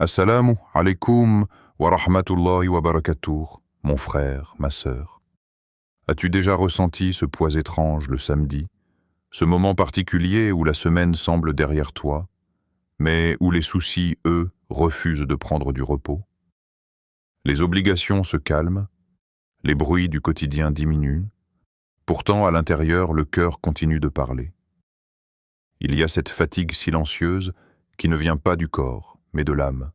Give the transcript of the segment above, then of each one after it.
Assalamu alaikum wa rahmatullahi wa barakatuh, mon frère, ma sœur. As-tu déjà ressenti ce poids étrange le samedi, ce moment particulier où la semaine semble derrière toi, mais où les soucis, eux, refusent de prendre du repos? Les obligations se calment, les bruits du quotidien diminuent, pourtant à l'intérieur le cœur continue de parler. Il y a cette fatigue silencieuse qui ne vient pas du corps, mais de l'âme.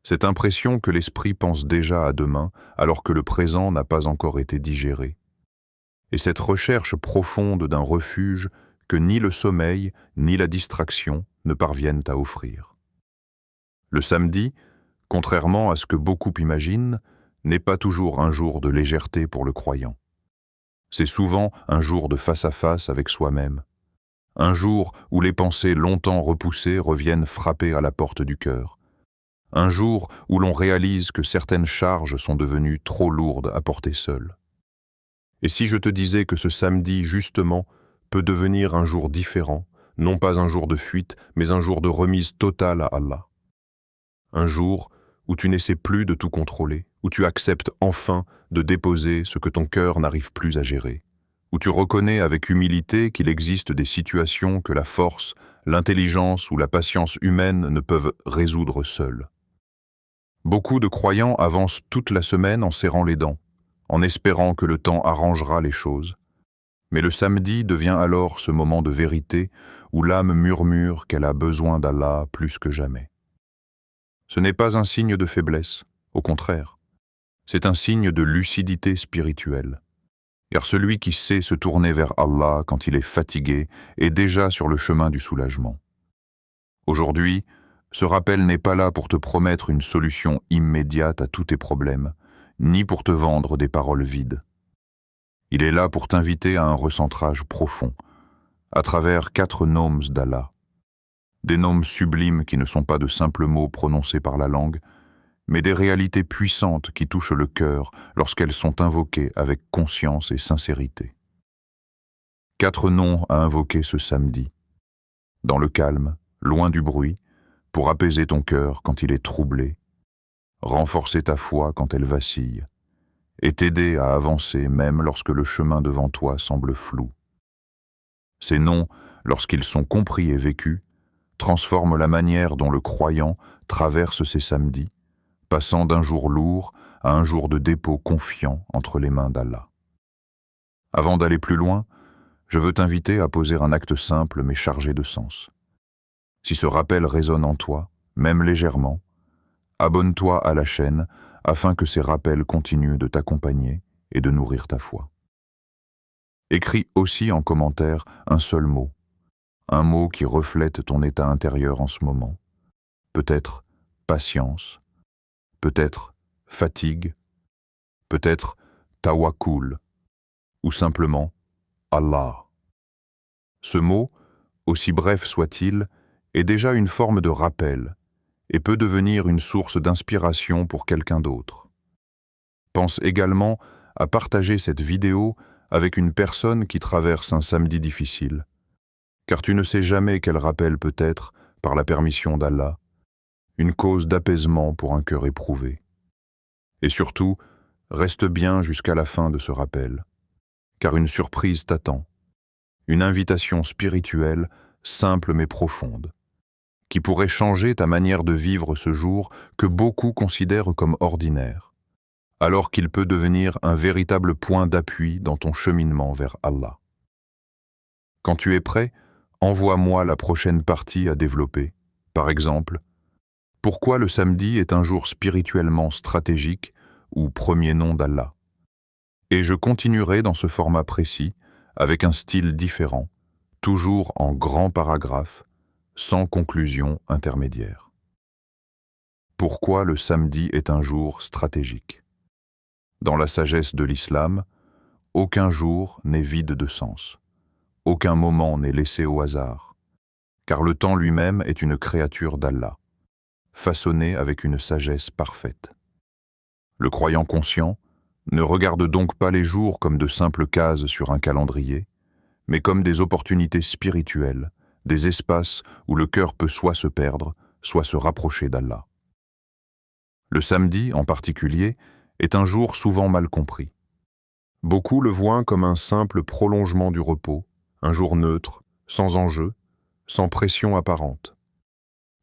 Cette impression que l'esprit pense déjà à demain alors que le présent n'a pas encore été digéré. Et cette recherche profonde d'un refuge que ni le sommeil ni la distraction ne parviennent à offrir. Le samedi, contrairement à ce que beaucoup imaginent, n'est pas toujours un jour de légèreté pour le croyant. C'est souvent un jour de face-à-face avec soi-même. Un jour où les pensées longtemps repoussées reviennent frapper à la porte du cœur. Un jour où l'on réalise que certaines charges sont devenues trop lourdes à porter seule. Et si je te disais que ce samedi, justement, peut devenir un jour différent, non pas un jour de fuite, mais un jour de remise totale à Allah. Un jour où tu n'essaies plus de tout contrôler, où tu acceptes enfin de déposer ce que ton cœur n'arrive plus à gérer, où tu reconnais avec humilité qu'il existe des situations que la force, l'intelligence ou la patience humaine ne peuvent résoudre seules. Beaucoup de croyants avancent toute la semaine en serrant les dents, en espérant que le temps arrangera les choses. Mais le samedi devient alors ce moment de vérité où l'âme murmure qu'elle a besoin d'Allah plus que jamais. Ce n'est pas un signe de faiblesse, au contraire. C'est un signe de lucidité spirituelle. Car celui qui sait se tourner vers Allah quand il est fatigué est déjà sur le chemin du soulagement. Aujourd'hui, ce rappel n'est pas là pour te promettre une solution immédiate à tous tes problèmes, ni pour te vendre des paroles vides. Il est là pour t'inviter à un recentrage profond, à travers 4 noms d'Allah. Des noms sublimes qui ne sont pas de simples mots prononcés par la langue, mais des réalités puissantes qui touchent le cœur lorsqu'elles sont invoquées avec conscience et sincérité. 4 noms à invoquer ce samedi, dans le calme, loin du bruit, pour apaiser ton cœur quand il est troublé, renforcer ta foi quand elle vacille, et t'aider à avancer même lorsque le chemin devant toi semble flou. Ces noms, lorsqu'ils sont compris et vécus, transforment la manière dont le croyant traverse ses samedis, passant d'un jour lourd à un jour de dépôt confiant entre les mains d'Allah. Avant d'aller plus loin, je veux t'inviter à poser un acte simple mais chargé de sens. Si ce rappel résonne en toi, même légèrement, abonne-toi à la chaîne afin que ces rappels continuent de t'accompagner et de nourrir ta foi. Écris aussi en commentaire un seul mot, un mot qui reflète ton état intérieur en ce moment. Peut-être patience, peut-être fatigue, peut-être tawakkul, ou simplement Allah. Ce mot, aussi bref soit-il, est déjà une forme de rappel et peut devenir une source d'inspiration pour quelqu'un d'autre. Pense également à partager cette vidéo avec une personne qui traverse un samedi difficile, car tu ne sais jamais quel rappel peut être, par la permission d'Allah, une cause d'apaisement pour un cœur éprouvé. Et surtout, reste bien jusqu'à la fin de ce rappel, car une surprise t'attend, une invitation spirituelle simple mais profonde, qui pourrait changer ta manière de vivre ce jour que beaucoup considèrent comme ordinaire, alors qu'il peut devenir un véritable point d'appui dans ton cheminement vers Allah. Quand tu es prêt, envoie-moi la prochaine partie à développer. Par exemple, pourquoi le samedi est un jour spirituellement stratégique ou premier nom d'Allah. Et je continuerai dans ce format précis, avec un style différent, toujours en grands paragraphes, sans conclusion intermédiaire. Pourquoi le samedi est un jour stratégique? Dans la sagesse de l'islam, aucun jour n'est vide de sens. Aucun moment n'est laissé au hasard, car le temps lui-même est une créature d'Allah, façonné avec une sagesse parfaite. Le croyant conscient ne regarde donc pas les jours comme de simples cases sur un calendrier, mais comme des opportunités spirituelles, des espaces où le cœur peut soit se perdre, soit se rapprocher d'Allah. Le samedi, en particulier, est un jour souvent mal compris. Beaucoup le voient comme un simple prolongement du repos, un jour neutre, sans enjeu, sans pression apparente.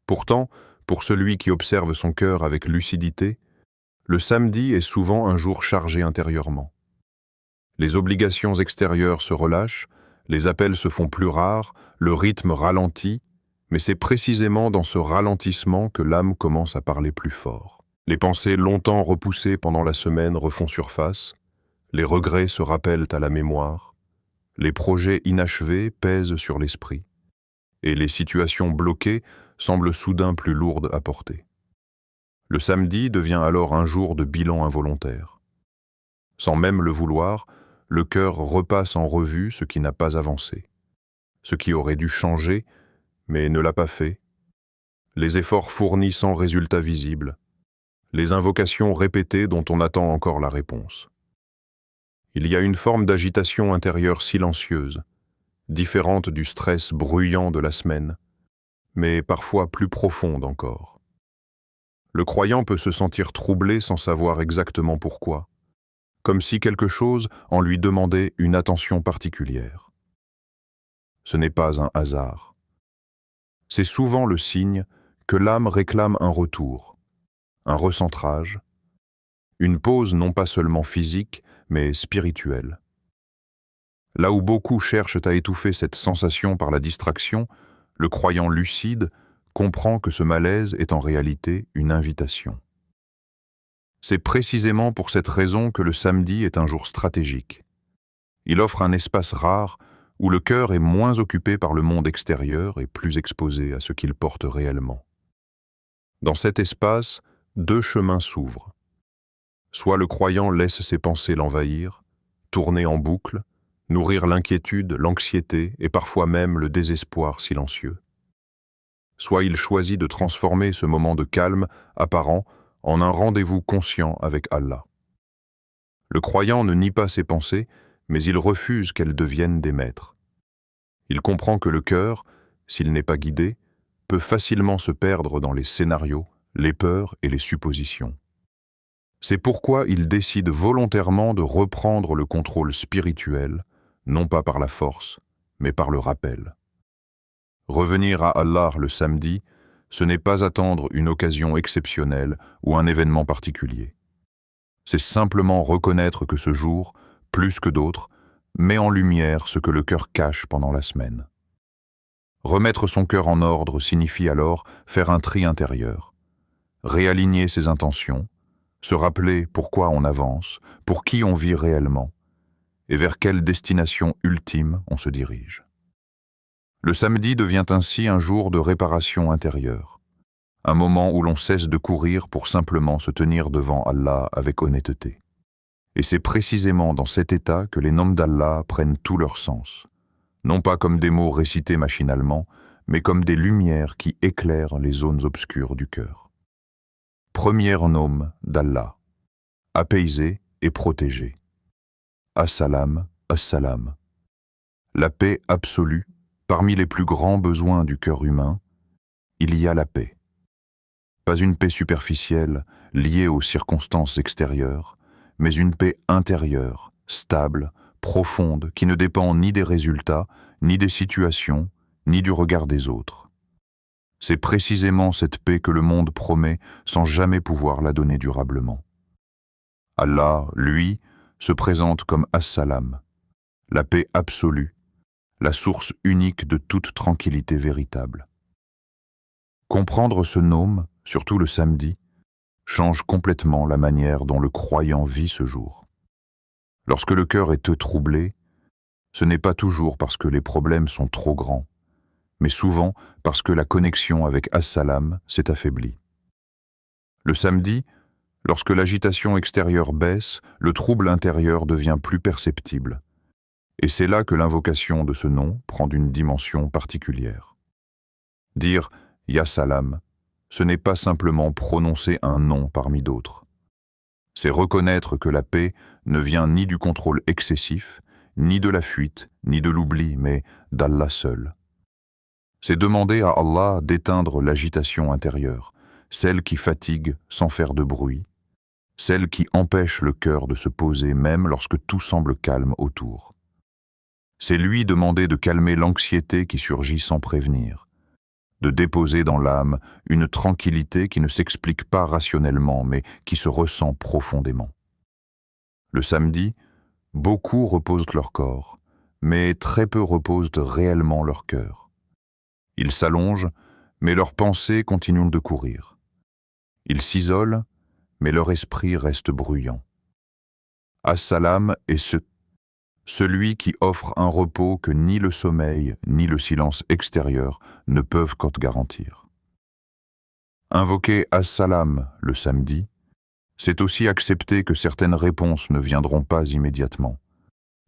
Pourtant, pour celui qui observe son cœur avec lucidité, le samedi est souvent un jour chargé intérieurement. Les obligations extérieures se relâchent, les appels se font plus rares, le rythme ralentit, mais c'est précisément dans ce ralentissement que l'âme commence à parler plus fort. Les pensées longtemps repoussées pendant la semaine refont surface, les regrets se rappellent à la mémoire, les projets inachevés pèsent sur l'esprit, et les situations bloquées semblent soudain plus lourdes à porter. Le samedi devient alors un jour de bilan involontaire. Sans même le vouloir, le cœur repasse en revue ce qui n'a pas avancé, ce qui aurait dû changer, mais ne l'a pas fait, les efforts fournis sans résultat visible, les invocations répétées dont on attend encore la réponse. Il y a une forme d'agitation intérieure silencieuse, différente du stress bruyant de la semaine, mais parfois plus profonde encore. Le croyant peut se sentir troublé sans savoir exactement pourquoi, comme si quelque chose en lui demandait une attention particulière. Ce n'est pas un hasard. C'est souvent le signe que l'âme réclame un retour, un recentrage, une pause non pas seulement physique, mais spirituelle. Là où beaucoup cherchent à étouffer cette sensation par la distraction, le croyant lucide comprend que ce malaise est en réalité une invitation. C'est précisément pour cette raison que le samedi est un jour stratégique. Il offre un espace rare où le cœur est moins occupé par le monde extérieur et plus exposé à ce qu'il porte réellement. Dans cet espace, deux chemins s'ouvrent. Soit le croyant laisse ses pensées l'envahir, tourner en boucle, nourrir l'inquiétude, l'anxiété et parfois même le désespoir silencieux. Soit il choisit de transformer ce moment de calme apparent en un rendez-vous conscient avec Allah. Le croyant ne nie pas ses pensées, mais il refuse qu'elles deviennent des maîtres. Il comprend que le cœur, s'il n'est pas guidé, peut facilement se perdre dans les scénarios, les peurs et les suppositions. C'est pourquoi il décide volontairement de reprendre le contrôle spirituel, non pas par la force, mais par le rappel. Revenir à Allah le samedi, ce n'est pas attendre une occasion exceptionnelle ou un événement particulier. C'est simplement reconnaître que ce jour, plus que d'autres, met en lumière ce que le cœur cache pendant la semaine. Remettre son cœur en ordre signifie alors faire un tri intérieur, réaligner ses intentions, se rappeler pourquoi on avance, pour qui on vit réellement, et vers quelle destination ultime on se dirige. Le samedi devient ainsi un jour de réparation intérieure, un moment où l'on cesse de courir pour simplement se tenir devant Allah avec honnêteté. Et c'est précisément dans cet état que les noms d'Allah prennent tout leur sens, non pas comme des mots récités machinalement, mais comme des lumières qui éclairent les zones obscures du cœur. Premier nom d'Allah, apaisé et protégé. As-salam, as-salam. La paix absolue, parmi les plus grands besoins du cœur humain, il y a la paix. Pas une paix superficielle, liée aux circonstances extérieures, mais une paix intérieure, stable, profonde, qui ne dépend ni des résultats, ni des situations, ni du regard des autres. C'est précisément cette paix que le monde promet sans jamais pouvoir la donner durablement. Allah, lui, se présente comme As-Salam, la paix absolue, la source unique de toute tranquillité véritable. Comprendre ce nom, surtout le samedi, change complètement la manière dont le croyant vit ce jour. Lorsque le cœur est troublé, ce n'est pas toujours parce que les problèmes sont trop grands, mais souvent parce que la connexion avec As-Salam s'est affaiblie. Le samedi, lorsque l'agitation extérieure baisse, le trouble intérieur devient plus perceptible. Et c'est là que l'invocation de ce nom prend une dimension particulière. Dire « Ya Salam », ce n'est pas simplement prononcer un nom parmi d'autres. C'est reconnaître que la paix ne vient ni du contrôle excessif, ni de la fuite, ni de l'oubli, mais d'Allah seul. C'est demander à Allah d'éteindre l'agitation intérieure, celle qui fatigue sans faire de bruit, celle qui empêche le cœur de se poser même lorsque tout semble calme autour. C'est lui demander de calmer l'anxiété qui surgit sans prévenir, de déposer dans l'âme une tranquillité qui ne s'explique pas rationnellement mais qui se ressent profondément. Le samedi, beaucoup reposent leur corps, mais très peu reposent réellement leur cœur. Ils s'allongent, mais leurs pensées continuent de courir. Ils s'isolent, mais leur esprit reste bruyant. As-Salam est celui qui offre un repos que ni le sommeil ni le silence extérieur ne peuvent qu'en garantir. Invoquer As-Salam le samedi, c'est aussi accepter que certaines réponses ne viendront pas immédiatement,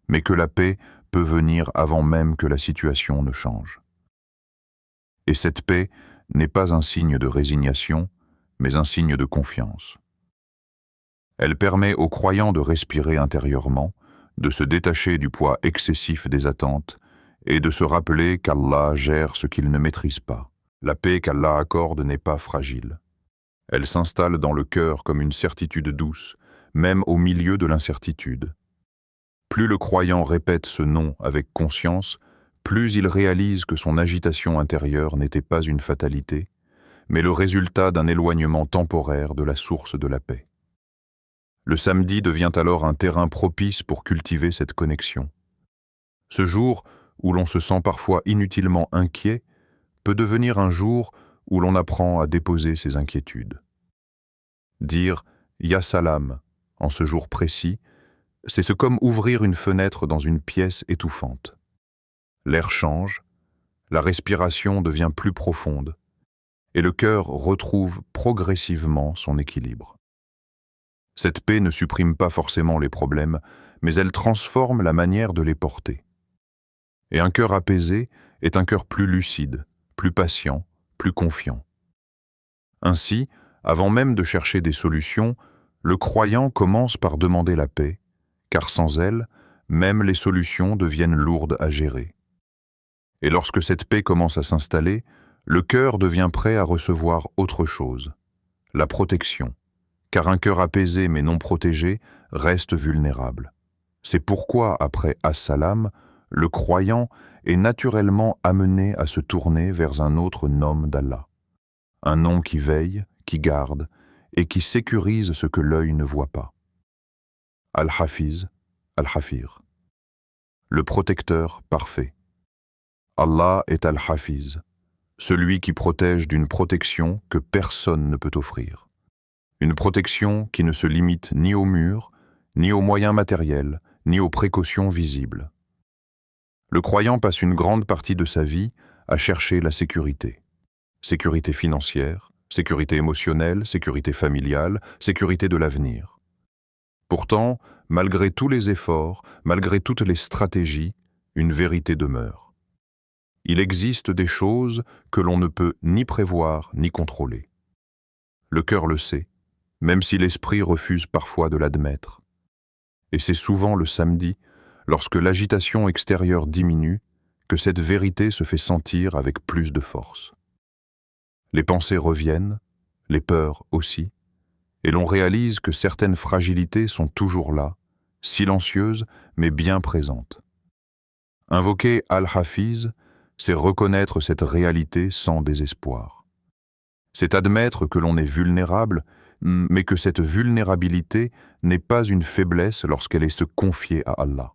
mais que la paix peut venir avant même que la situation ne change. Et cette paix n'est pas un signe de résignation, mais un signe de confiance. Elle permet aux croyants de respirer intérieurement, de se détacher du poids excessif des attentes et de se rappeler qu'Allah gère ce qu'il ne maîtrise pas. La paix qu'Allah accorde n'est pas fragile. Elle s'installe dans le cœur comme une certitude douce, même au milieu de l'incertitude. Plus le croyant répète ce nom avec conscience, plus il réalise que son agitation intérieure n'était pas une fatalité, mais le résultat d'un éloignement temporaire de la source de la paix. Le samedi devient alors un terrain propice pour cultiver cette connexion. Ce jour, où l'on se sent parfois inutilement inquiet, peut devenir un jour où l'on apprend à déposer ses inquiétudes. Dire « Ya Salam » en ce jour précis, c'est comme ouvrir une fenêtre dans une pièce étouffante. L'air change, la respiration devient plus profonde, et le cœur retrouve progressivement son équilibre. Cette paix ne supprime pas forcément les problèmes, mais elle transforme la manière de les porter. Et un cœur apaisé est un cœur plus lucide, plus patient, plus confiant. Ainsi, avant même de chercher des solutions, le croyant commence par demander la paix, car sans elle, même les solutions deviennent lourdes à gérer. Et lorsque cette paix commence à s'installer, le cœur devient prêt à recevoir autre chose, la protection, car un cœur apaisé mais non protégé reste vulnérable. C'est pourquoi, après As-Salam, le croyant est naturellement amené à se tourner vers un autre nom d'Allah, un nom qui veille, qui garde et qui sécurise ce que l'œil ne voit pas. Al-Hafiz, Al-Hafir, le protecteur parfait. Allah est Al-Hafiz, celui qui protège d'une protection que personne ne peut offrir. Une protection qui ne se limite ni aux murs, ni aux moyens matériels, ni aux précautions visibles. Le croyant passe une grande partie de sa vie à chercher la sécurité. Sécurité financière, sécurité émotionnelle, sécurité familiale, sécurité de l'avenir. Pourtant, malgré tous les efforts, malgré toutes les stratégies, une vérité demeure. Il existe des choses que l'on ne peut ni prévoir ni contrôler. Le cœur le sait, même si l'esprit refuse parfois de l'admettre. Et c'est souvent le samedi, lorsque l'agitation extérieure diminue, que cette vérité se fait sentir avec plus de force. Les pensées reviennent, les peurs aussi, et l'on réalise que certaines fragilités sont toujours là, silencieuses mais bien présentes. Invoquer Al-Hafiz, c'est reconnaître cette réalité sans désespoir. C'est admettre que l'on est vulnérable, mais que cette vulnérabilité n'est pas une faiblesse lorsqu'elle est se confier à Allah.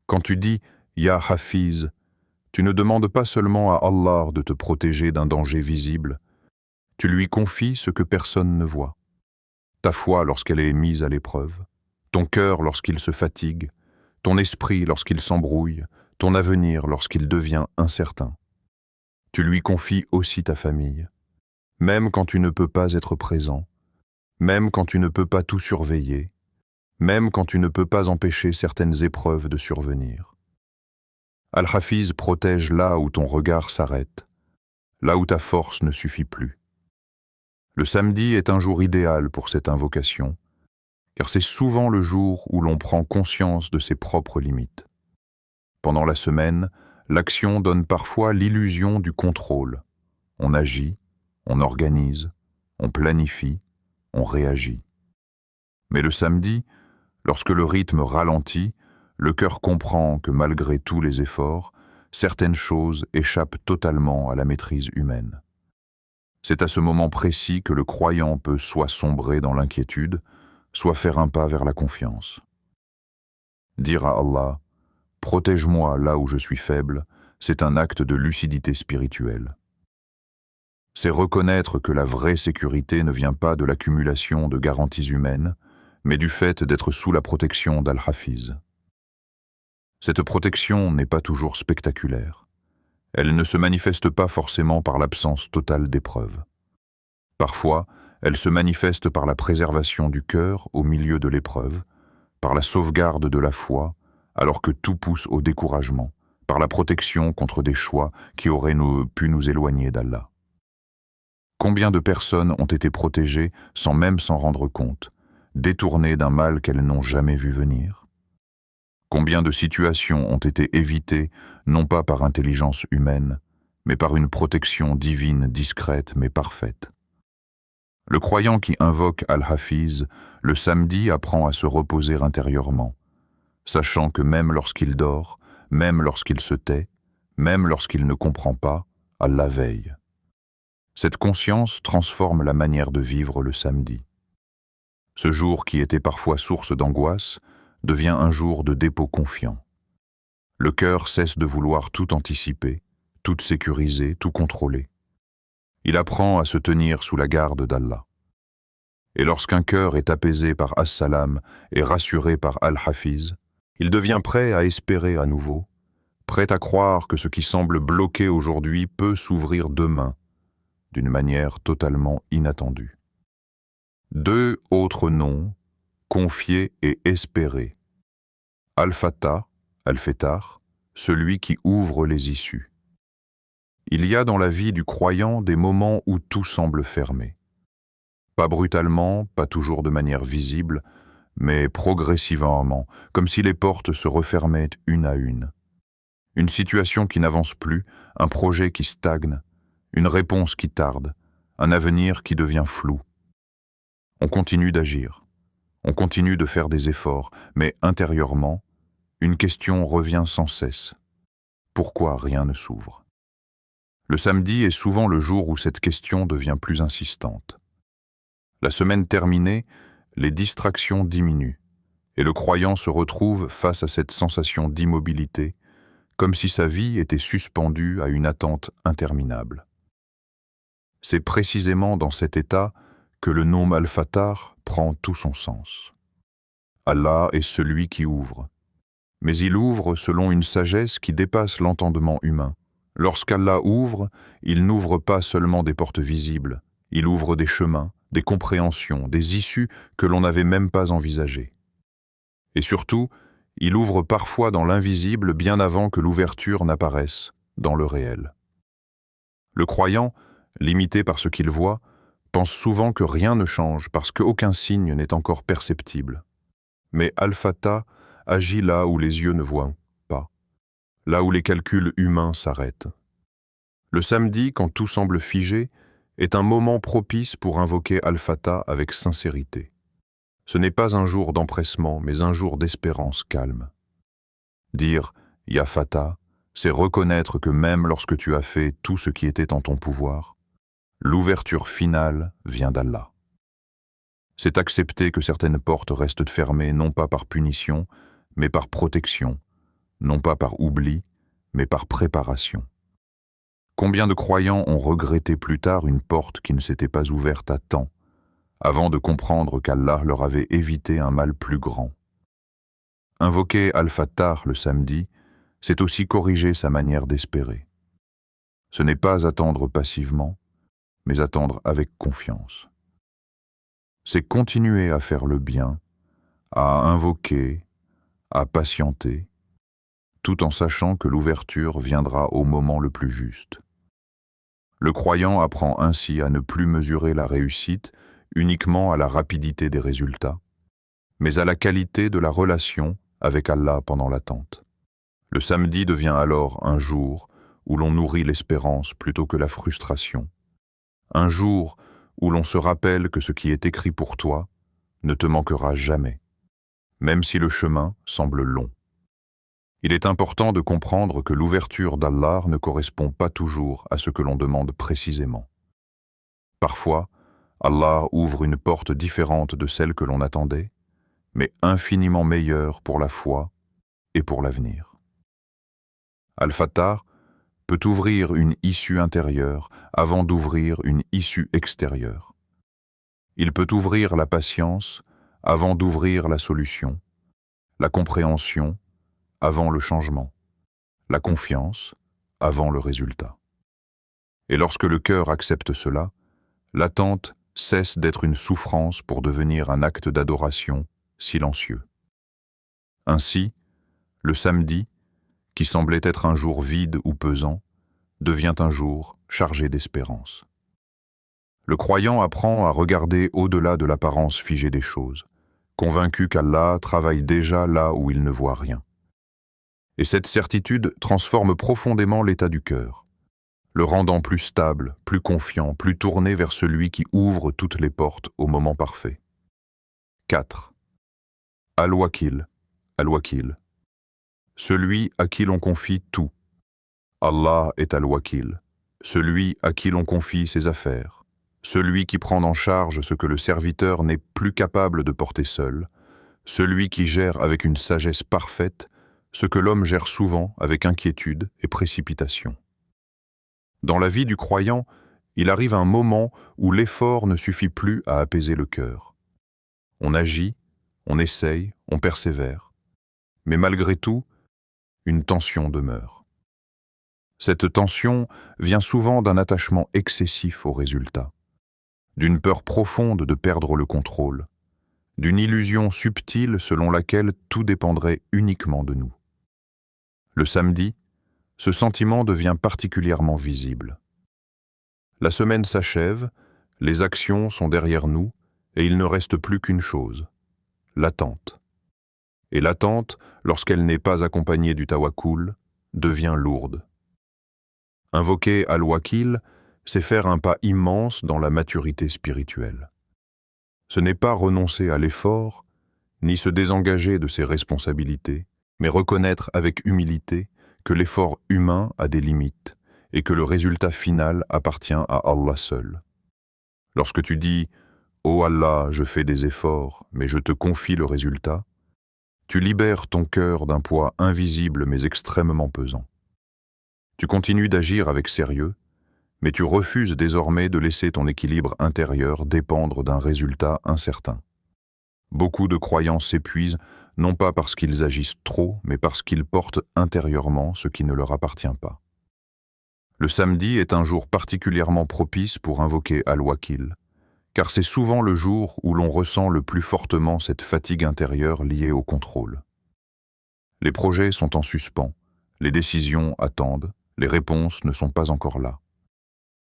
Quand tu dis « Ya Hafiz », tu ne demandes pas seulement à Allah de te protéger d'un danger visible, tu lui confies ce que personne ne voit. Ta foi lorsqu'elle est mise à l'épreuve, ton cœur lorsqu'il se fatigue, ton esprit lorsqu'il s'embrouille, ton avenir lorsqu'il devient incertain. Tu lui confies aussi ta famille, même quand tu ne peux pas être présent, même quand tu ne peux pas tout surveiller, même quand tu ne peux pas empêcher certaines épreuves de survenir. Al-Hafiz protège là où ton regard s'arrête, là où ta force ne suffit plus. Le samedi est un jour idéal pour cette invocation, car c'est souvent le jour où l'on prend conscience de ses propres limites. Pendant la semaine, l'action donne parfois l'illusion du contrôle. On agit, On organise, on planifie, on réagit. Mais le samedi, lorsque le rythme ralentit, le cœur comprend que malgré tous les efforts, certaines choses échappent totalement à la maîtrise humaine. C'est à ce moment précis que le croyant peut soit sombrer dans l'inquiétude, soit faire un pas vers la confiance. Dire à Allah « Protège-moi là où je suis faible », c'est un acte de lucidité spirituelle. C'est reconnaître que la vraie sécurité ne vient pas de l'accumulation de garanties humaines, mais du fait d'être sous la protection d'Al-Hafiz. Cette protection n'est pas toujours spectaculaire. Elle ne se manifeste pas forcément par l'absence totale d'épreuves. Parfois, elle se manifeste par la préservation du cœur au milieu de l'épreuve, par la sauvegarde de la foi, alors que tout pousse au découragement, par la protection contre des choix qui auraient pu nous éloigner d'Allah. Combien de personnes ont été protégées sans même s'en rendre compte, détournées d'un mal qu'elles n'ont jamais vu venir? Combien de situations ont été évitées, non pas par intelligence humaine, mais par une protection divine discrète mais parfaite? Le croyant qui invoque Al-Hafiz, le samedi apprend à se reposer intérieurement, sachant que même lorsqu'il dort, même lorsqu'il se tait, même lorsqu'il ne comprend pas, Allah veille. Cette conscience transforme la manière de vivre le samedi. Ce jour qui était parfois source d'angoisse devient un jour de dépôt confiant. Le cœur cesse de vouloir tout anticiper, tout sécuriser, tout contrôler. Il apprend à se tenir sous la garde d'Allah. Et lorsqu'un cœur est apaisé par As-Salam et rassuré par Al-Hafiz, il devient prêt à espérer à nouveau, prêt à croire que ce qui semble bloqué aujourd'hui peut s'ouvrir demain, d'une manière totalement inattendue. Deux autres noms, confier et espérer. Al-Fatah, Al-Fetar, celui qui ouvre les issues. Il y a dans la vie du croyant des moments où tout semble fermé. Pas brutalement, pas toujours de manière visible, mais progressivement, comme si les portes se refermaient une à une. Une situation qui n'avance plus, un projet qui stagne, une réponse qui tarde, un avenir qui devient flou. On continue d'agir, on continue de faire des efforts, mais intérieurement, une question revient sans cesse. Pourquoi rien ne s'ouvre? Le samedi est souvent le jour où cette question devient plus insistante. La semaine terminée, les distractions diminuent, et le croyant se retrouve face à cette sensation d'immobilité, comme si sa vie était suspendue à une attente interminable. C'est précisément dans cet état que le nom Al-Fatah prend tout son sens. Allah est celui qui ouvre, mais il ouvre selon une sagesse qui dépasse l'entendement humain. Lorsqu'Allah ouvre, il n'ouvre pas seulement des portes visibles, il ouvre des chemins, des compréhensions, des issues que l'on n'avait même pas envisagées. Et surtout, il ouvre parfois dans l'invisible bien avant que l'ouverture n'apparaisse dans le réel. Le croyant, limité par ce qu'il voit, pense souvent que rien ne change parce qu'aucun signe n'est encore perceptible. Mais Al-Fatah agit là où les yeux ne voient pas, là où les calculs humains s'arrêtent. Le samedi, quand tout semble figé, est un moment propice pour invoquer Al-Fatah avec sincérité. Ce n'est pas un jour d'empressement, mais un jour d'espérance calme. Dire « Ya Fatah », c'est reconnaître que même lorsque tu as fait tout ce qui était en ton pouvoir, l'ouverture finale vient d'Allah. C'est accepter que certaines portes restent fermées non pas par punition, mais par protection, non pas par oubli, mais par préparation. Combien de croyants ont regretté plus tard une porte qui ne s'était pas ouverte à temps, avant de comprendre qu'Allah leur avait évité un mal plus grand. Invoquer Al-Fatah le samedi, c'est aussi corriger sa manière d'espérer. Ce n'est pas attendre passivement, mais attendre avec confiance. C'est continuer à faire le bien, à invoquer, à patienter, tout en sachant que l'ouverture viendra au moment le plus juste. Le croyant apprend ainsi à ne plus mesurer la réussite uniquement à la rapidité des résultats, mais à la qualité de la relation avec Allah pendant l'attente. Le samedi devient alors un jour où l'on nourrit l'espérance plutôt que la frustration, un jour où l'on se rappelle que ce qui est écrit pour toi ne te manquera jamais, même si le chemin semble long. Il est important de comprendre que l'ouverture d'Allah ne correspond pas toujours à ce que l'on demande précisément. Parfois, Allah ouvre une porte différente de celle que l'on attendait, mais infiniment meilleure pour la foi et pour l'avenir. Al-Fatah peut ouvrir une issue intérieure avant d'ouvrir une issue extérieure. Il peut ouvrir la patience avant d'ouvrir la solution, la compréhension avant le changement, la confiance avant le résultat. Et lorsque le cœur accepte cela, l'attente cesse d'être une souffrance pour devenir un acte d'adoration silencieux. Ainsi, le samedi, qui semblait être un jour vide ou pesant, devient un jour chargé d'espérance. Le croyant apprend à regarder au-delà de l'apparence figée des choses, convaincu qu'Allah travaille déjà là où il ne voit rien. Et cette certitude transforme profondément l'état du cœur, le rendant plus stable, plus confiant, plus tourné vers celui qui ouvre toutes les portes au moment parfait. 4. Al-Wakil, Al-Wakil. Celui à qui l'on confie tout. Allah est Al-Wakil, celui à qui l'on confie ses affaires, celui qui prend en charge ce que le serviteur n'est plus capable de porter seul, celui qui gère avec une sagesse parfaite ce que l'homme gère souvent avec inquiétude et précipitation. Dans la vie du croyant, il arrive un moment où l'effort ne suffit plus à apaiser le cœur. On agit, on essaye, on persévère, mais malgré tout, une tension demeure. Cette tension vient souvent d'un attachement excessif au résultat, d'une peur profonde de perdre le contrôle, d'une illusion subtile selon laquelle tout dépendrait uniquement de nous. Le samedi, ce sentiment devient particulièrement visible. La semaine s'achève, les actions sont derrière nous et il ne reste plus qu'une chose, l'attente. Et l'attente, lorsqu'elle n'est pas accompagnée du tawakkul, devient lourde. Invoquer Al-Wakil, c'est faire un pas immense dans la maturité spirituelle. Ce n'est pas renoncer à l'effort, ni se désengager de ses responsabilités, mais reconnaître avec humilité que l'effort humain a des limites et que le résultat final appartient à Allah seul. Lorsque tu dis « Ô Allah, je fais des efforts, mais je te confie le résultat », tu libères ton cœur d'un poids invisible mais extrêmement pesant. Tu continues d'agir avec sérieux, mais tu refuses désormais de laisser ton équilibre intérieur dépendre d'un résultat incertain. Beaucoup de croyants s'épuisent, non pas parce qu'ils agissent trop, mais parce qu'ils portent intérieurement ce qui ne leur appartient pas. Le samedi est un jour particulièrement propice pour invoquer Al-Wakil, car c'est souvent le jour où l'on ressent le plus fortement cette fatigue intérieure liée au contrôle. Les projets sont en suspens, les décisions attendent, les réponses ne sont pas encore là.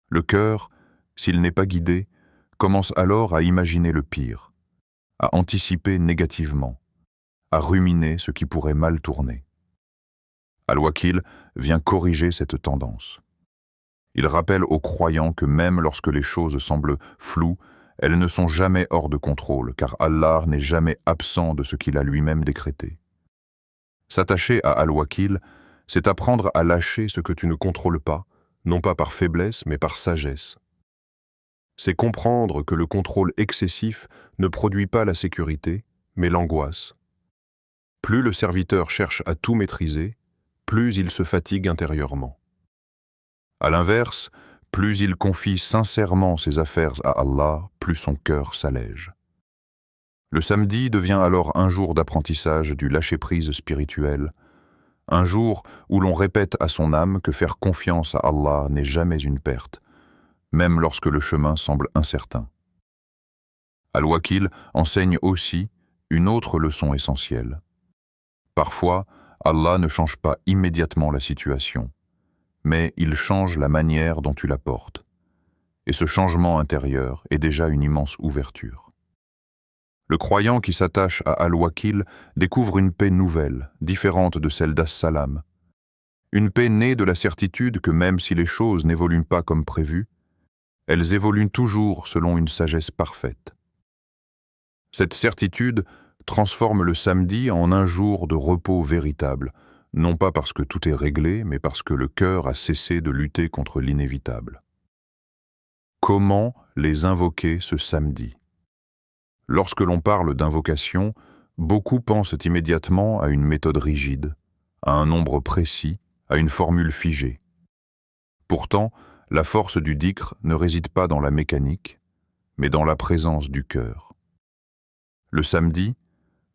Le cœur, s'il n'est pas guidé, commence alors à imaginer le pire, à anticiper négativement, à ruminer ce qui pourrait mal tourner. Al-Wakil vient corriger cette tendance. Il rappelle aux croyants que même lorsque les choses semblent floues, elles ne sont jamais hors de contrôle, car Allah n'est jamais absent de ce qu'il a lui-même décrété. S'attacher à Al-Wakil, c'est apprendre à lâcher ce que tu ne contrôles pas, non pas par faiblesse, mais par sagesse. C'est comprendre que le contrôle excessif ne produit pas la sécurité, mais l'angoisse. Plus le serviteur cherche à tout maîtriser, plus il se fatigue intérieurement. À l'inverse, plus il confie sincèrement ses affaires à Allah, plus son cœur s'allège. Le samedi devient alors un jour d'apprentissage du lâcher-prise spirituel, un jour où l'on répète à son âme que faire confiance à Allah n'est jamais une perte, même lorsque le chemin semble incertain. Al-Wakil enseigne aussi une autre leçon essentielle. Parfois, Allah ne change pas immédiatement la situation, mais il change la manière dont tu la portes. Et ce changement intérieur est déjà une immense ouverture. Le croyant qui s'attache à Al-Wakil découvre une paix nouvelle, différente de celle d'As-Salam. Une paix née de la certitude que même si les choses n'évoluent pas comme prévu, elles évoluent toujours selon une sagesse parfaite. Cette certitude transforme le samedi en un jour de repos véritable, non pas parce que tout est réglé, mais parce que le cœur a cessé de lutter contre l'inévitable. Comment les invoquer ce samedi? Lorsque l'on parle d'invocation, beaucoup pensent immédiatement à une méthode rigide, à un nombre précis, à une formule figée. Pourtant, la force du dhikr ne réside pas dans la mécanique, mais dans la présence du cœur. Le samedi,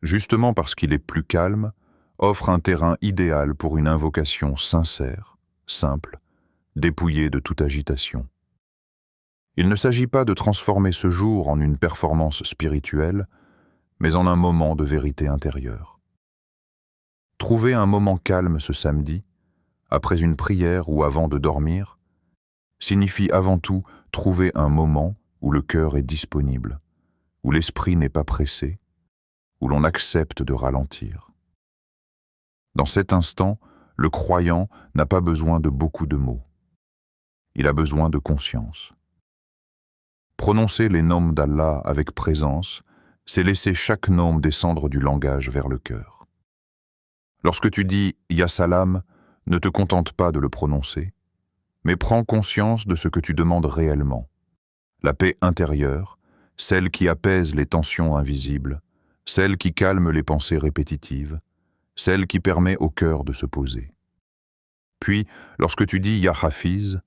justement parce qu'il est plus calme, offre un terrain idéal pour une invocation sincère, simple, dépouillée de toute agitation. Il ne s'agit pas de transformer ce jour en une performance spirituelle, mais en un moment de vérité intérieure. Trouver un moment calme ce samedi, après une prière ou avant de dormir, signifie avant tout trouver un moment où le cœur est disponible, où l'esprit n'est pas pressé, où l'on accepte de ralentir. Dans cet instant, le croyant n'a pas besoin de beaucoup de mots. Il a besoin de conscience. Prononcer les noms d'Allah avec présence, c'est laisser chaque nom descendre du langage vers le cœur. Lorsque tu dis « Ya Salam », ne te contente pas de le prononcer, mais prends conscience de ce que tu demandes réellement. La paix intérieure, celle qui apaise les tensions invisibles, celle qui calme les pensées répétitives, celle qui permet au cœur de se poser. Puis, lorsque tu dis « Ya Hafiz »,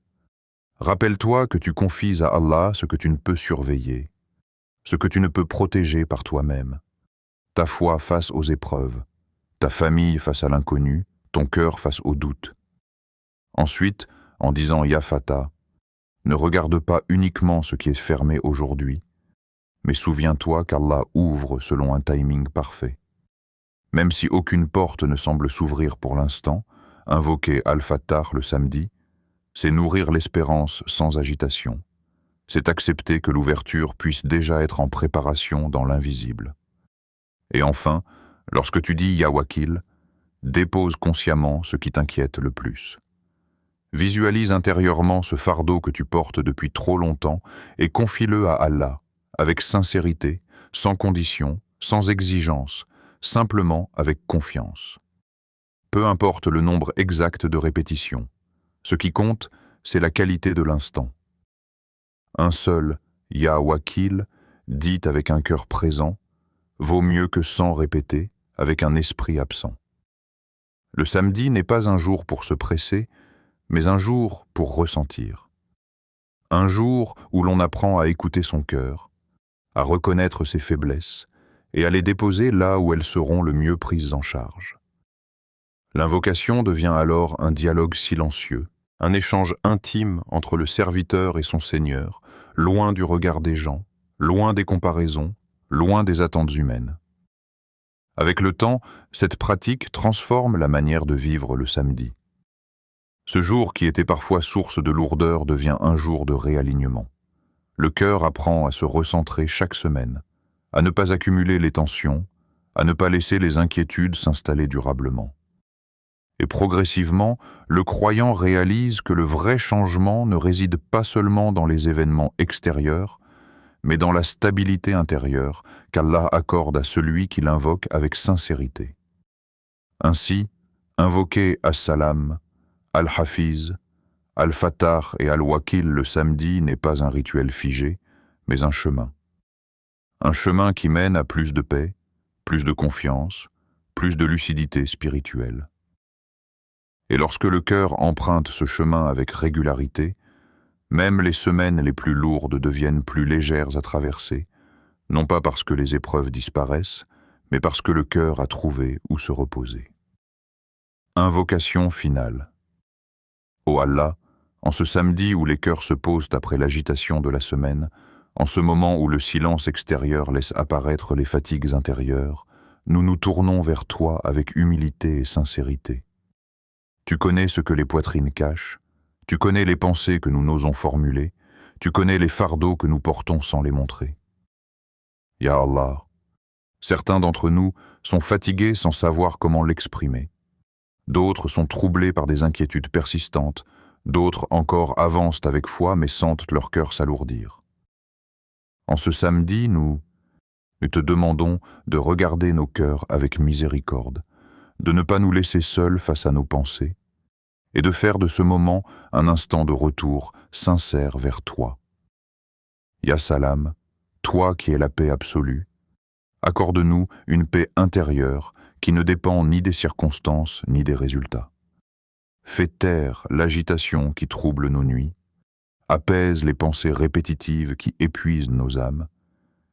rappelle-toi que tu confies à Allah ce que tu ne peux surveiller, ce que tu ne peux protéger par toi-même, ta foi face aux épreuves, ta famille face à l'inconnu, ton cœur face au doute. Ensuite, en disant « Ya Fata », ne regarde pas uniquement ce qui est fermé aujourd'hui, mais souviens-toi qu'Allah ouvre selon un timing parfait. Même si aucune porte ne semble s'ouvrir pour l'instant, invoquer Al-Fattah le samedi, c'est nourrir l'espérance sans agitation. C'est accepter que l'ouverture puisse déjà être en préparation dans l'invisible. Et enfin, lorsque tu dis « Ya Wakil », dépose consciemment ce qui t'inquiète le plus. Visualise intérieurement ce fardeau que tu portes depuis trop longtemps et confie-le à Allah, avec sincérité, sans condition, sans exigence, simplement avec confiance. Peu importe le nombre exact de répétitions. Ce qui compte, c'est la qualité de l'instant. Un seul « Ya Wakil » dit avec un cœur présent vaut mieux que 100 répétés avec un esprit absent. Le samedi n'est pas un jour pour se presser, mais un jour pour ressentir. Un jour où l'on apprend à écouter son cœur, à reconnaître ses faiblesses et à les déposer là où elles seront le mieux prises en charge. L'invocation devient alors un dialogue silencieux, un échange intime entre le serviteur et son Seigneur, loin du regard des gens, loin des comparaisons, loin des attentes humaines. Avec le temps, cette pratique transforme la manière de vivre le samedi. Ce jour qui était parfois source de lourdeur devient un jour de réalignement. Le cœur apprend à se recentrer chaque semaine, à ne pas accumuler les tensions, à ne pas laisser les inquiétudes s'installer durablement. Et progressivement, le croyant réalise que le vrai changement ne réside pas seulement dans les événements extérieurs, mais dans la stabilité intérieure qu'Allah accorde à celui qui l'invoque avec sincérité. Ainsi, invoquer As-Salam, Al-Hafiz, Al-Fattah et Al-Wakil le samedi n'est pas un rituel figé, mais un chemin. Un chemin qui mène à plus de paix, plus de confiance, plus de lucidité spirituelle. Et lorsque le cœur emprunte ce chemin avec régularité, même les semaines les plus lourdes deviennent plus légères à traverser, non pas parce que les épreuves disparaissent, mais parce que le cœur a trouvé où se reposer. Invocation finale. Ô Allah, en ce samedi où les cœurs se posent après l'agitation de la semaine, en ce moment où le silence extérieur laisse apparaître les fatigues intérieures, nous nous tournons vers toi avec humilité et sincérité. Tu connais ce que les poitrines cachent, tu connais les pensées que nous n'osons formuler, tu connais les fardeaux que nous portons sans les montrer. Ya Allah, certains d'entre nous sont fatigués sans savoir comment l'exprimer. D'autres sont troublés par des inquiétudes persistantes, D'autres encore avancent avec foi mais sentent leur cœur s'alourdir. En ce samedi, nous te demandons de regarder nos cœurs avec miséricorde, de ne pas nous laisser seuls face à nos pensées, et de faire de ce moment un instant de retour sincère vers toi. Ya Salam, toi qui es la paix absolue, accorde-nous une paix intérieure qui ne dépend ni des circonstances ni des résultats. Fais taire l'agitation qui trouble nos nuits, apaise les pensées répétitives qui épuisent nos âmes,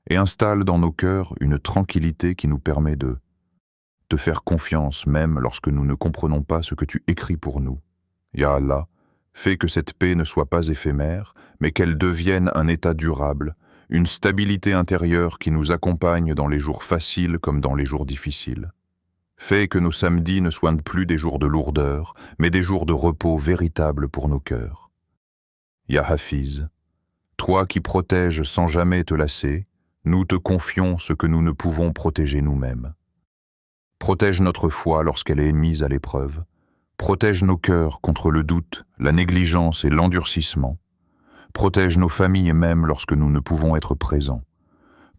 et installe dans nos cœurs une tranquillité qui nous permet de te faire confiance même lorsque nous ne comprenons pas ce que tu écris pour nous. Ya Allah, fais que cette paix ne soit pas éphémère, mais qu'elle devienne un état durable, une stabilité intérieure qui nous accompagne dans les jours faciles comme dans les jours difficiles. Fais que nos samedis ne soient plus des jours de lourdeur, mais des jours de repos véritables pour nos cœurs. Ya Hafiz, toi qui protèges sans jamais te lasser, nous te confions ce que nous ne pouvons protéger nous-mêmes. Protège notre foi lorsqu'elle est mise à l'épreuve. Protège nos cœurs contre le doute, la négligence et l'endurcissement. Protège nos familles même lorsque nous ne pouvons être présents.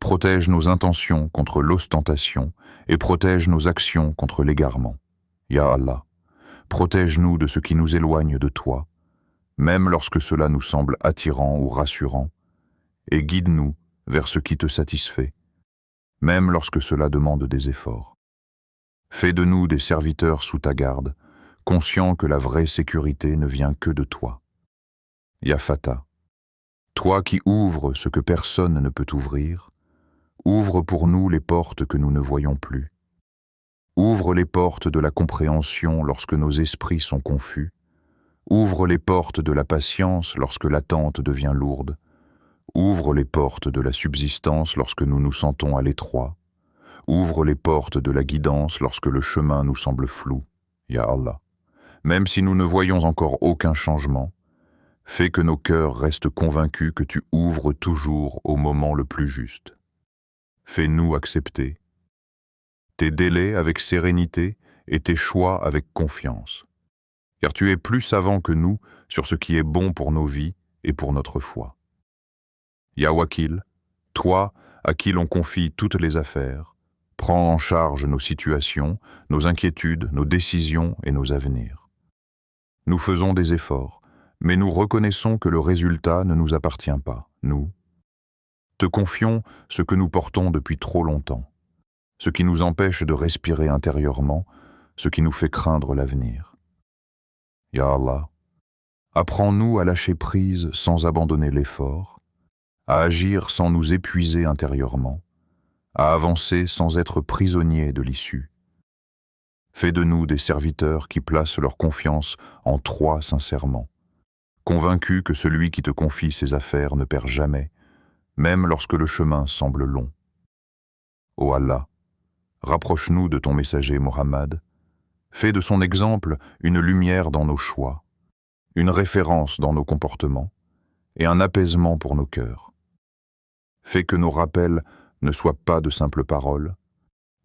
Protège nos intentions contre l'ostentation et protège nos actions contre l'égarement. Ya Allah, protège-nous de ce qui nous éloigne de toi, même lorsque cela nous semble attirant ou rassurant, et guide-nous vers ce qui te satisfait, même lorsque cela demande des efforts. Fais de nous des serviteurs sous ta garde, conscients que la vraie sécurité ne vient que de toi. Ya Fatah, toi qui ouvres ce que personne ne peut ouvrir, ouvre pour nous les portes que nous ne voyons plus. Ouvre les portes de la compréhension lorsque nos esprits sont confus. Ouvre les portes de la patience lorsque l'attente devient lourde. Ouvre les portes de la subsistance lorsque nous nous sentons à l'étroit. Ouvre les portes de la guidance lorsque le chemin nous semble flou. Ya Allah, même si nous ne voyons encore aucun changement, fais que nos cœurs restent convaincus que tu ouvres toujours au moment le plus juste. Fais-nous accepter tes délais avec sérénité et tes choix avec confiance, car tu es plus savant que nous sur ce qui est bon pour nos vies et pour notre foi. Ya Wakil, toi à qui l'on confie toutes les affaires, prends en charge nos situations, nos inquiétudes, nos décisions et nos avenirs. Nous faisons des efforts, mais nous reconnaissons que le résultat ne nous appartient pas. Nous te confions ce que nous portons depuis trop longtemps, ce qui nous empêche de respirer intérieurement, ce qui nous fait craindre l'avenir. Ya Allah, apprends-nous à lâcher prise sans abandonner l'effort, à agir sans nous épuiser intérieurement, à avancer sans être prisonniers de l'issue. Fais de nous des serviteurs qui placent leur confiance en toi sincèrement, convaincus que celui qui te confie ses affaires ne perd jamais, même lorsque le chemin semble long. Ô Allah, rapproche-nous de ton messager Mohammed, fais de son exemple une lumière dans nos choix, une référence dans nos comportements et un apaisement pour nos cœurs. Fais que nos rappels ne soient pas de simples paroles,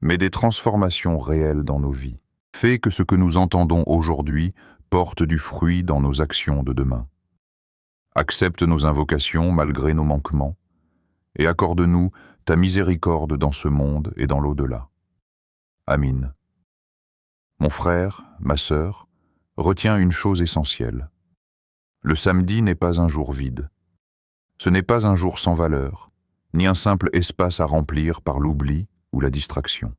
mais des transformations réelles dans nos vies. Fais que ce que nous entendons aujourd'hui porte du fruit dans nos actions de demain. Accepte nos invocations malgré nos manquements, et accorde-nous ta miséricorde dans ce monde et dans l'au-delà. Amin. Mon frère, ma sœur, retiens une chose essentielle. Le samedi n'est pas un jour vide. Ce n'est pas un jour sans valeur, ni un simple espace à remplir par l'oubli ou la distraction.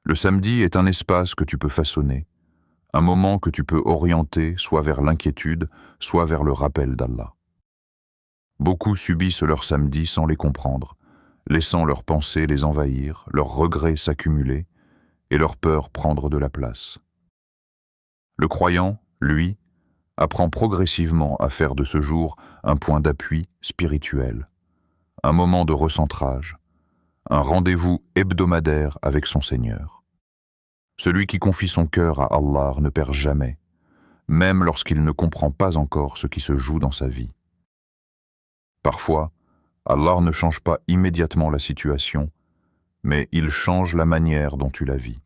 Le samedi est un espace que tu peux façonner, un moment que tu peux orienter soit vers l'inquiétude, soit vers le rappel d'Allah. Beaucoup subissent leur samedi sans les comprendre, laissant leurs pensées les envahir, leurs regrets s'accumuler et leurs peurs prendre de la place. Le croyant, lui, apprend progressivement à faire de ce jour un point d'appui spirituel, un moment de recentrage, un rendez-vous hebdomadaire avec son Seigneur. Celui qui confie son cœur à Allah ne perd jamais, même lorsqu'il ne comprend pas encore ce qui se joue dans sa vie. Parfois, Allah ne change pas immédiatement la situation, mais il change la manière dont tu la vis.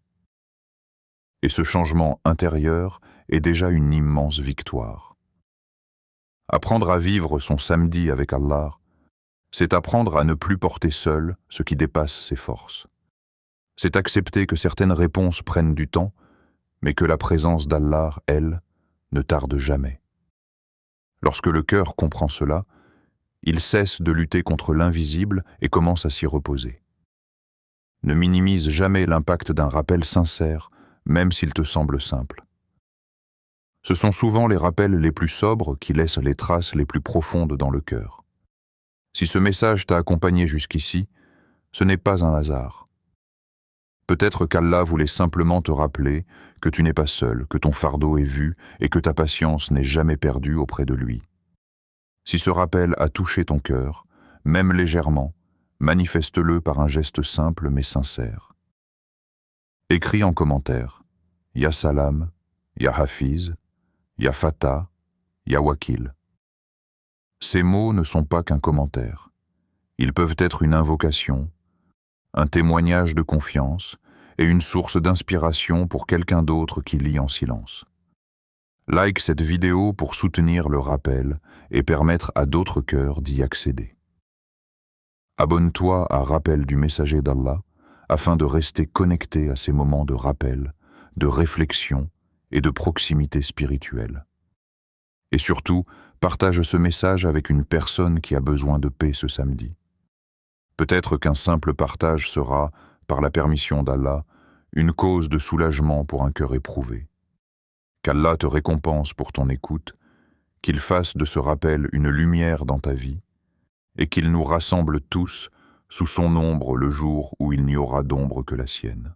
Et ce changement intérieur est déjà une immense victoire. Apprendre à vivre son samedi avec Allah, c'est apprendre à ne plus porter seul ce qui dépasse ses forces. C'est accepter que certaines réponses prennent du temps, mais que la présence d'Allah, elle, ne tarde jamais. Lorsque le cœur comprend cela, il cesse de lutter contre l'invisible et commence à s'y reposer. Ne minimise jamais l'impact d'un rappel sincère, même s'il te semble simple. Ce sont souvent les rappels les plus sobres qui laissent les traces les plus profondes dans le cœur. Si ce message t'a accompagné jusqu'ici, ce n'est pas un hasard. Peut-être qu'Allah voulait simplement te rappeler que tu n'es pas seul, que ton fardeau est vu et que ta patience n'est jamais perdue auprès de lui. Si ce rappel a touché ton cœur, même légèrement, manifeste-le par un geste simple mais sincère. Écris en commentaire « Ya Salam, Ya Hafiz, Ya Fatah, Ya Wakil ». Ces mots ne sont pas qu'un commentaire. Ils peuvent être une invocation, un témoignage de confiance et une source d'inspiration pour quelqu'un d'autre qui lit en silence. Like cette vidéo pour soutenir le rappel et permettre à d'autres cœurs d'y accéder. Abonne-toi à Rappel du Messager d'Allah afin de rester connecté à ces moments de rappel, de réflexion et de proximité spirituelle. Et surtout, partage ce message avec une personne qui a besoin de paix ce samedi. Peut-être qu'un simple partage sera, par la permission d'Allah, une cause de soulagement pour un cœur éprouvé. Qu'Allah te récompense pour ton écoute, qu'il fasse de ce rappel une lumière dans ta vie, et qu'il nous rassemble tous sous son ombre le jour où il n'y aura d'ombre que la sienne.